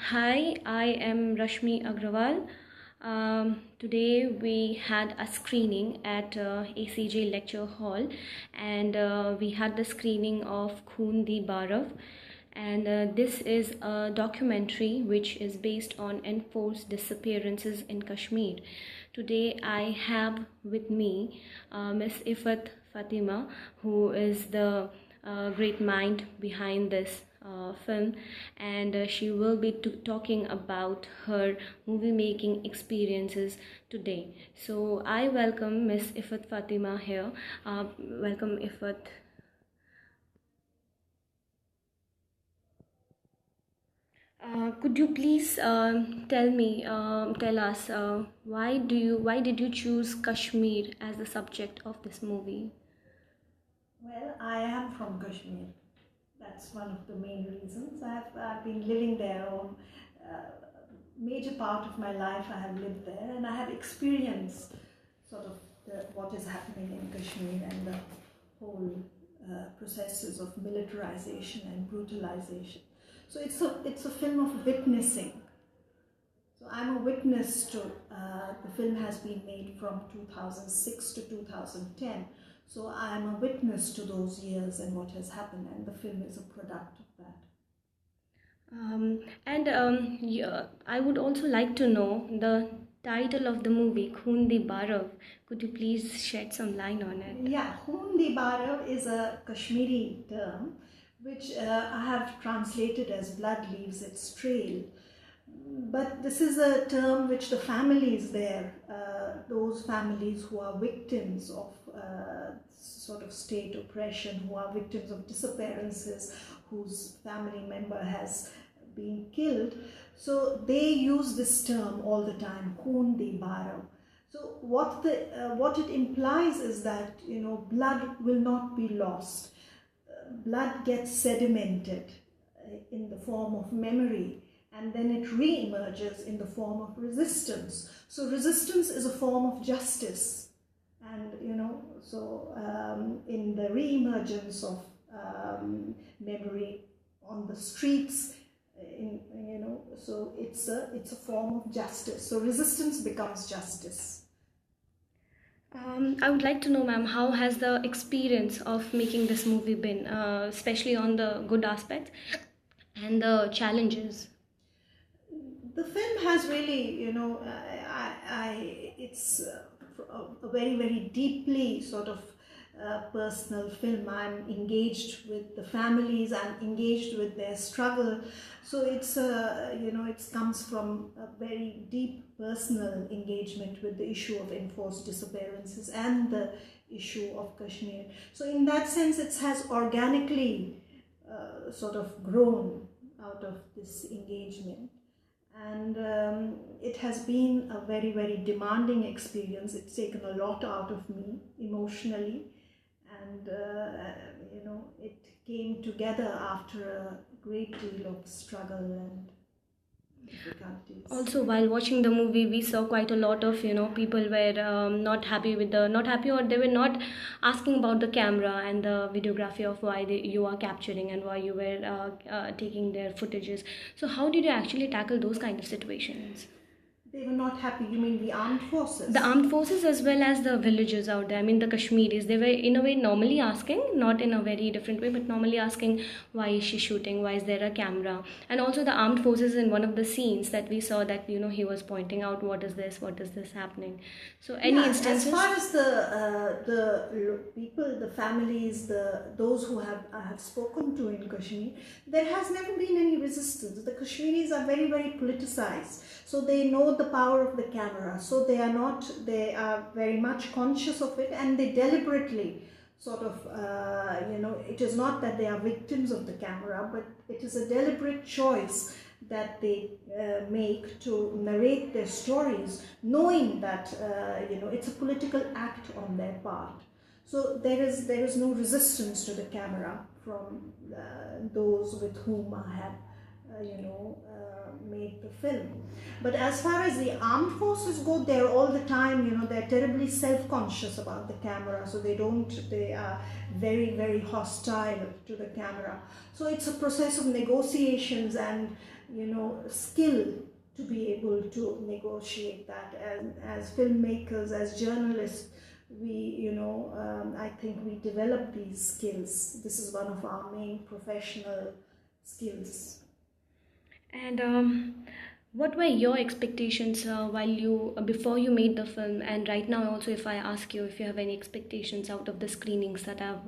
Hi, I am Rashmi Agrawal. Today we had a screening at ACJ Lecture Hall, and we had the screening of Khoon Di Baraav. And this is a documentary which is based on enforced disappearances in Kashmir. Today I have with me Miss Iffat Fatima, who is the great mind behind this film, and she will be talking about her movie making experiences today. So I welcome Miss Iffat Fatima here. Welcome, Iffat. Could you please tell us why did you choose Kashmir as the subject of this movie? Well, I am from Kashmir. That's one of the main reasons. I've been living there all major part of my life. I have lived there, and I have experienced sort of what is happening in Kashmir and the whole processes of militarization and brutalization. So it's a film of witnessing. So I'm a witness to the film has been made from 2006 to 2010. So I'm a witness to those years and what has happened, and the film is a product of that. Yeah, I would also like to know the title of the movie, Khoon Di Baraav. Could you please shed some light on it? Yeah, Khoon Di Baraav is a Kashmiri term which I have translated as blood leaves its trail. But this is a term which the families there, those families who are victims of sort of state oppression, who are victims of disappearances, whose family member has been killed, so they use this term all the time, Khoon Di Baraav. So what it implies is that blood will not be lost. Blood gets sedimented in the form of memory, and then it re-emerges in the form of resistance. So resistance is a form of justice, and in the re-emergence of memory on the streets, so it's a form of justice. So resistance becomes justice. I would like to know, ma'am, how has the experience of making this movie been, especially on the good aspects and the challenges? The film has really, it's a very, very deeply sort of personal film. I'm engaged with the families, I'm engaged with their struggle. So it's, it comes from a very deep personal engagement with the issue of enforced disappearances and the issue of Kashmir. So in that sense, it has organically sort of grown out of this engagement. And it has been a very, very demanding experience. It's taken a lot out of me emotionally, and it came together after a great deal of struggle and difficulties. Also, while watching the movie, we saw quite a lot of people were not happy with the not happy, or they were not asking about the camera and the videography of why you are capturing and why you were taking their footages. So how did you actually tackle those kind of situations? They were not happy. You mean the armed forces? The armed forces as well as the villagers out there. I mean the Kashmiris. They were in a way normally asking, not in a very different way, but normally asking why is she shooting? Why is there a camera? And also the armed forces in one of the scenes that we saw that he was pointing out what is this happening. So any instances? As far as the people, the families, those who I have spoken to in Kashmir, there has never been any resistance. The Kashmiris are very, very politicized, so they know the power of the camera. So they are very much conscious of it, and they deliberately sort of, it is not that they are victims of the camera, but it is a deliberate choice that they make to narrate their stories, knowing that it's a political act on their part. So there is no resistance to the camera from those with whom I have made the film. But as far as the armed forces go, they're all the time, they're terribly self-conscious about the camera, so they are very, very hostile to the camera. So it's a process of negotiations and, skill to be able to negotiate that. And as filmmakers, as journalists, I think we develop these skills. This is one of our main professional skills. And what were your expectations before you made the film, and right now also, if I ask you if you have any expectations out of the screenings that have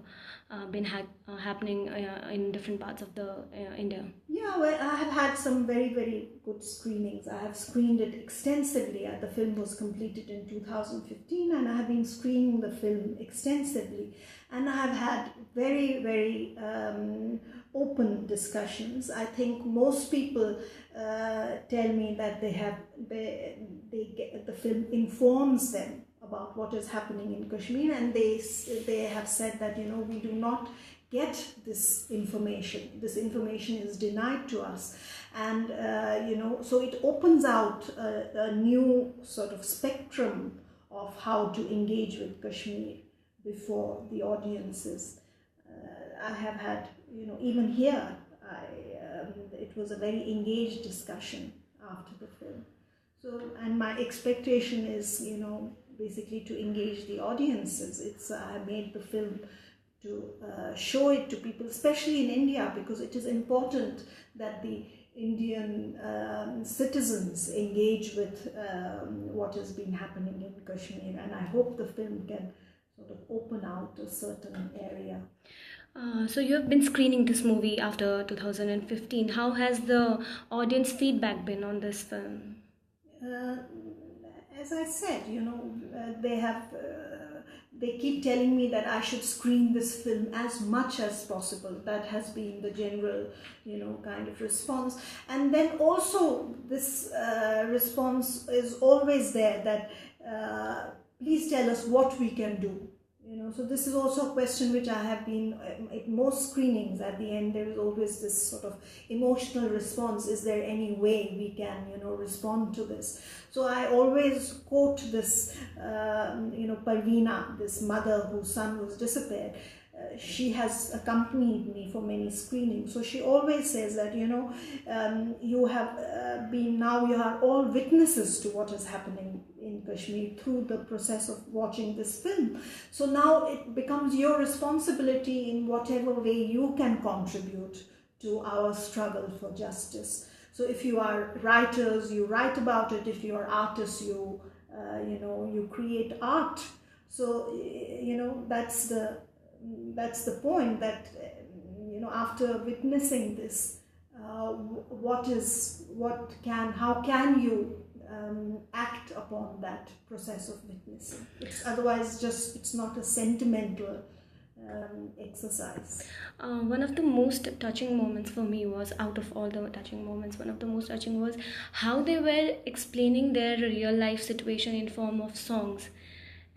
been happening in different parts of the India? Yeah, well, I have had some very, very good screenings. I have screened it extensively. The film was completed in 2015, and I have been screening the film extensively. And I have had very, very open discussions. I think most people tell me that the film informs them about what is happening in Kashmir, and they have said that we do not get this information. This information is denied to us, and so it opens out a new sort of spectrum of how to engage with Kashmir before the audiences. I have had, even here, it was a very engaged discussion after the film. So, and my expectation is, basically to engage the audiences. I made the film to show it to people, especially in India, because it is important that the Indian citizens engage with what has been happening in Kashmir, and I hope the film can sort of open out a certain area. So you have been screening this movie after 2015. How has the audience feedback been on this film? As I said, they keep telling me that I should screen this film as much as possible. That has been the general, kind of response. And then also this response is always there that please tell us what we can do. So this is also a question which I have been, at most screenings, at the end there is always this sort of emotional response. Is there any way we can, respond to this? So I always quote this, Parveena, this mother whose son was disappeared. She has accompanied me for many screenings. So she always says that, you are all witnesses to what is happening in Kashmir through the process of watching this film. So now it becomes your responsibility in whatever way you can contribute to our struggle for justice. So if you are writers, you write about it. If you are artists, you create art. So, that's the point, that after witnessing this, how can you act upon that process of witnessing? It's not a sentimental exercise. One of the most touching moments for me was, out of all the touching moments, one of the most touching was how they were explaining their real life situation in form of songs.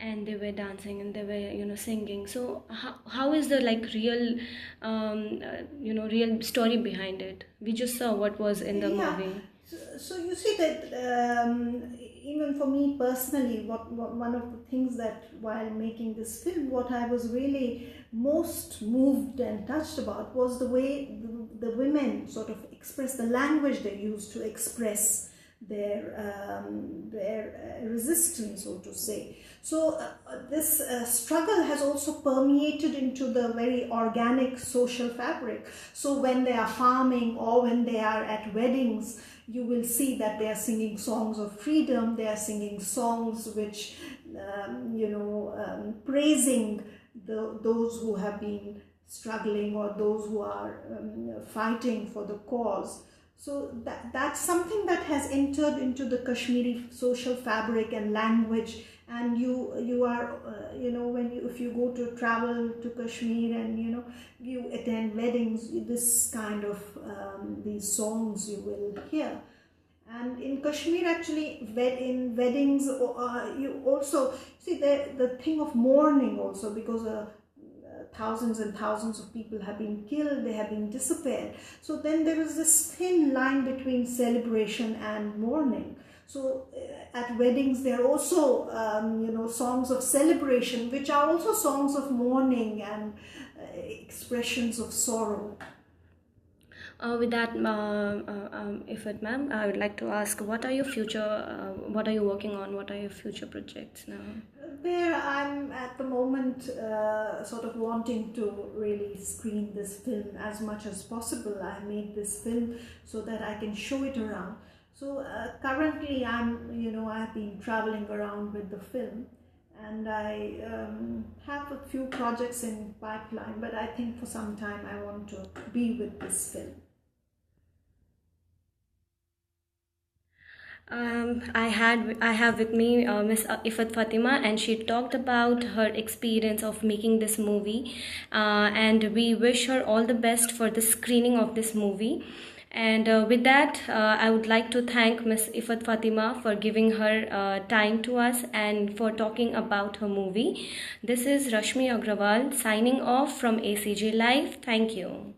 And they were dancing and they were singing. So how is the real real story behind it? We just saw what was in the movie. So you see that even for me personally, one of the things that while making this film, what I was really most moved and touched about was the way the women sort of express, the language they use to express their resistance, so to say. So this struggle has also permeated into the very organic social fabric. So when they are farming or when they are at weddings, you will see that they are singing songs of freedom. They are singing songs which, praising those who have been struggling or those who are fighting for the cause. So that's something that has entered into the Kashmiri social fabric and language. And you are, if you go to travel to Kashmir and, you attend weddings, this kind of, these songs you will hear. And in Kashmir, actually, in weddings, you also see the thing of mourning also, because thousands and thousands of people have been killed, they have been disappeared. So then there is this thin line between celebration and mourning. So at weddings there are also songs of celebration, which are also songs of mourning and expressions of sorrow. With that, Iffat ma'am, I would like to ask, what are your future, what are you working on? What are your future projects now? There I'm at the moment sort of wanting to really screen this film as much as possible. I made this film so that I can show it around. So currently I've been traveling around with the film, and I have a few projects in pipeline, but I think for some time I want to be with this film. I have with me Miss Iffat Fatima, and she talked about her experience of making this movie, and we wish her all the best for the screening of this movie. And with that, I would like to thank Miss Iffat Fatima for giving her time to us and for talking about her movie. This is Rashmi Agrawal signing off from ACJ Live. Thank you.